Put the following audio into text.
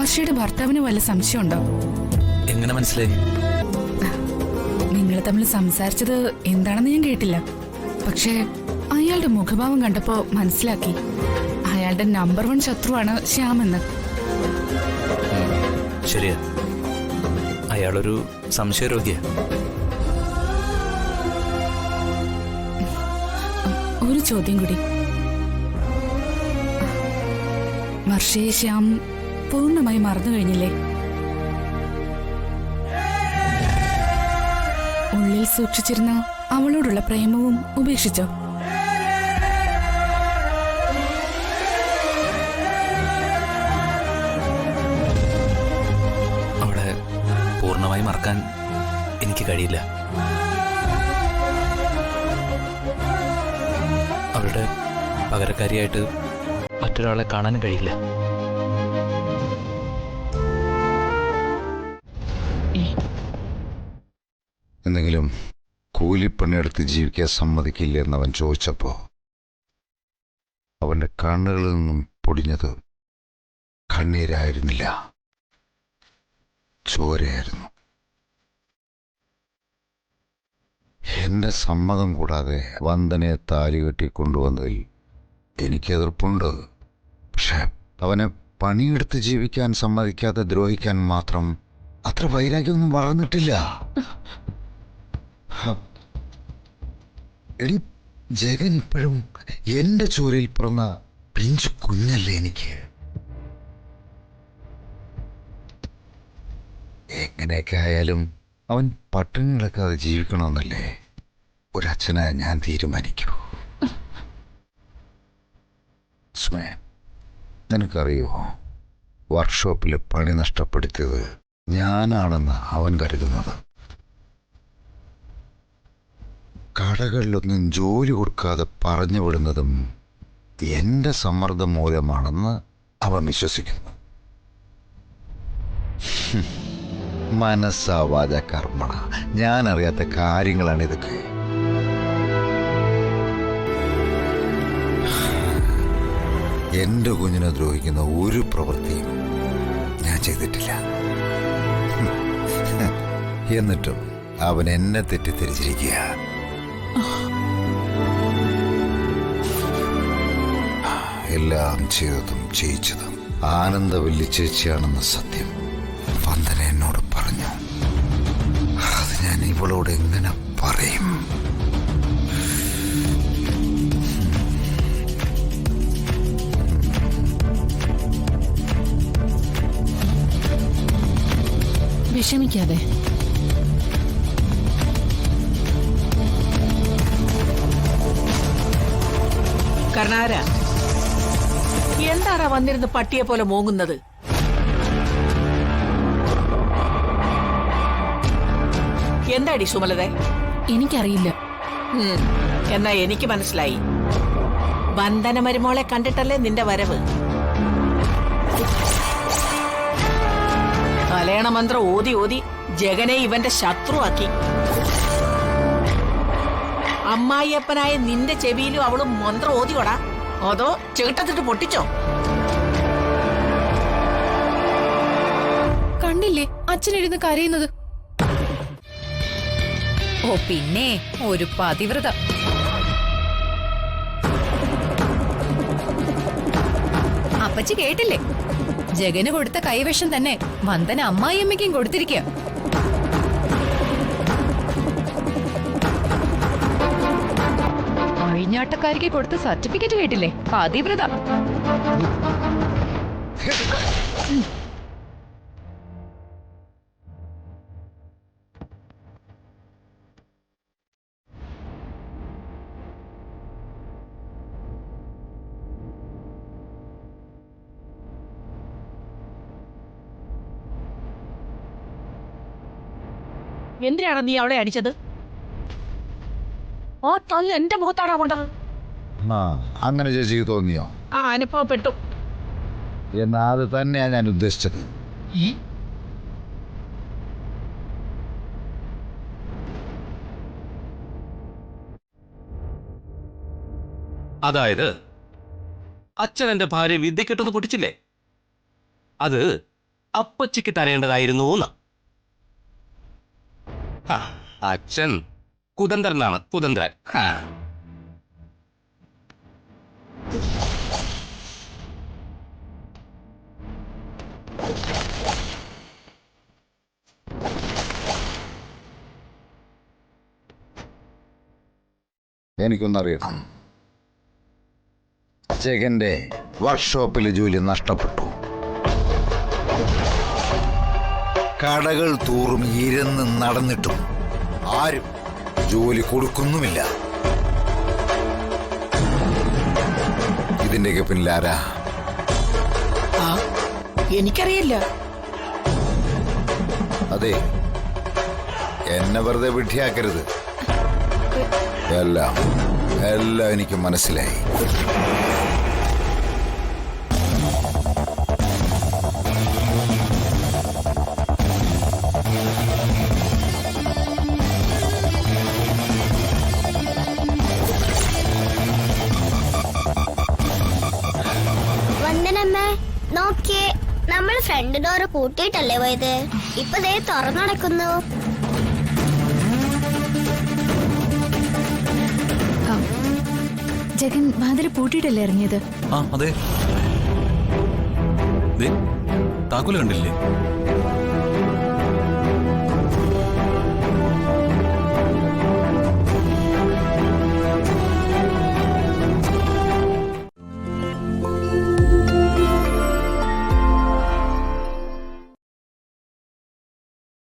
വർഷയുടെ ഭർത്താവിന് വല്ല സംശയമുണ്ടോ? എങ്ങനെ മനസ്സിലായി? നിങ്ങൾ തമ്മിൽ സംസാരിച്ചത് എന്താണെന്ന് ഞാൻ കേട്ടില്ല. പക്ഷേ അയാളുടെ മുഖഭാവം കണ്ടപ്പോ മനസ്സിലാക്കി അയാളുടെ നമ്പർ 1 ശത്രുവാണ് ശ്യാമെന്ന്. ശരിയാ, അയാളൊരു സംശയരോഗിയാ. ഒരു ചോദ്യം കൂടി. വർഷയെ ശ്യാം പൂർണ്ണമായി മറന്നു കഴിഞ്ഞില്ലേ? ഉള്ളിൽ സൂക്ഷിച്ചിരുന്ന അവളോടുള്ള പ്രേമവും ഉപേക്ഷിച്ചോ? അവളെ പൂർണ്ണമായി മറക്കാൻ എനിക്ക് കഴിയില്ല. അവളുടെ പകരക്കാരിയായിട്ട് മറ്റൊരാളെ കാണാനും കഴിയില്ല. എന്തെങ്കിലും കൂലിപ്പണിയെടുത്ത് ജീവിക്കാൻ സമ്മതിക്കില്ലെന്ന് അവൻ ചോദിച്ചപ്പോ അവന്റെ കണ്ണുകളിൽ നിന്നും പൊടിഞ്ഞത് കണ്ണീരായിരുന്നില്ല, ചോരയായിരുന്നു. എന്റെ സമ്മതം കൂടാതെ വന്ദനയെ താലി കെട്ടി കൊണ്ടുവന്നതിൽ എനിക്ക് എതിർപ്പുണ്ട്. പക്ഷെ അവനെ പണിയെടുത്ത് ജീവിക്കാൻ സമ്മതിക്കാതെ ദ്രോഹിക്കാൻ മാത്രം അത്ര വൈരാഗ്യമൊന്നും വളർന്നിട്ടില്ല. എടി, ജഗൻ ഇപ്പോഴും എന്റെ ചോരയിൽ പിറന്ന പിഞ്ചു കുഞ്ഞല്ലേ എനിക്ക്. എങ്ങനെയൊക്കെ ആയാലും അവൻ പട്ടിണി കിടക്കാതെ ജീവിക്കണമെന്നല്ലേ ഒരച്ഛനായ ഞാൻ തീരുമാനിക്കൂ. സ്മേ, നിനക്കറിയോ, വർക്ക്ഷോപ്പിലെ പണി നഷ്ടപ്പെടുത്തിയത് ഞാനാണെന്ന് അവൻ കരുതുന്നത്. കടകളിലൊന്നും ജോലി കൊടുക്കാതെ പറഞ്ഞു വിടുന്നതും എന്റെ സമ്മർദ്ദം മൂലമാണെന്ന് അവൻ വിശ്വസിക്കുന്നു. മനസ്സാവാച കർമ്മണ, ഞാൻ അറിയാത്ത കാര്യങ്ങളാണ് ഇതൊക്കെ. എന്റെ കുഞ്ഞിനെ ദ്രോഹിക്കുന്ന ഒരു പ്രവൃത്തിയും ഞാൻ ചെയ്തിട്ടില്ല. എന്നിട്ടും അവൻ എന്നെ തെറ്റിദ്ധരിച്ചിരിക്കുക. എല്ലാം ചെയ്തതും ചെയ്യിച്ചതും ആനന്ദവല്ലി ചേച്ചിയാണെന്ന സത്യം വന്ദന എന്നോട് പറഞ്ഞു. അത് ഞാൻ ഇവളോട് എങ്ങനെ പറയും? വിഷമിക്കാതെ. കർണാര, എന്താടാ വന്നിരുന്ന് പട്ടിയെ പോലെ മോങ്ങുന്നത്? എന്താടി സുമലത? എനിക്കറിയില്ല. എന്നാ എനിക്ക് മനസ്സിലായി. വന്ദന മരുമോളെ കണ്ടിട്ടല്ലേ നിന്റെ വരവ്. കല്യാണ മന്ത്രം ഓതി ഓതി ജഗനെ ഇവന്റെ ശത്രുവാക്കി. അമ്മായിയപ്പനായ നിന്റെ ചെവിയിലും അവളും മന്ത്രം ഓതിയോടാ, അതോ ചേട്ടത്തിട്ട് പൊട്ടിച്ചോ? കണ്ടില്ലേ അച്ഛനിരുന്ന് കരയുന്നത്? ഓ പിന്നെ ഒരു പതിവ്രത. അപ്പച്ചി കേട്ടില്ലേ? ജഗന് കൊടുത്ത കൈവശം തന്നെ വന്ദന അമ്മായിയമ്മയ്ക്കും കൊടുത്തിരിക്കുക. അഴിഞ്ഞാട്ടക്കാരിക്ക് കൊടുത്ത സർട്ടിഫിക്കറ്റ് കേട്ടില്ലേ? പതിവ്രത. എന്തിനാണ് നീ അവളെ അടിച്ചത്? ആ തല്ല് എന്റെ മുഖത്താണോ കൊണ്ടത്? അങ്ങനെ ചേച്ചിക്ക് തോന്നിയോ? ആ, അനുഭവപ്പെട്ടു. എന്നാ അത് തന്നെയാ ഞാൻ ഉദ്ദേശിച്ചത്. അതായത് അച്ഛൻ എന്റെ ഭാര്യ വിദ്യക്കെട്ടൊന്ന് പൊട്ടിച്ചില്ലേ? അത് അപ്പച്ചിക്ക് തരേണ്ടതായിരുന്നു എന്ന്. ആ, അച്ഛൻ കുതന്ത്രനാണ്, കുതന്ത്രൻ. ആ. എനിക്കൊന്നറിയണം. ജഗന്റെ വർക്ക്ഷോപ്പിൽ ജോലി നഷ്ടപ്പെട്ടു. കടകൾ തോറും ഇരുന്ന് നടന്നിട്ടും ആരും ജോലി കൊടുക്കുന്നുമില്ല. ഇതിന്റെയൊക്കെ പിന്നിലാരാ? ആ, എനിക്കറിയില്ല. അതെ, എന്നെ വെറുതെ വിഡ്ഢിയാക്കരുത്. എല്ലാം എനിക്ക് മനസ്സിലായി. വന്ദനമ്മ, നോക്കിയേ, നമ്മൾ ഫ്രണ്ട് ഡോറ് പൂട്ടിയിട്ടല്ലേ പോയത്. ഇപ്പൊ ദേ തുറന്നടക്കുന്നു. ജഗൻ വാതില് പൂട്ടിയിട്ടല്ലേ ഇറങ്ങിയത്? ആ അതെ, താക്കോല് കണ്ടില്ലേ?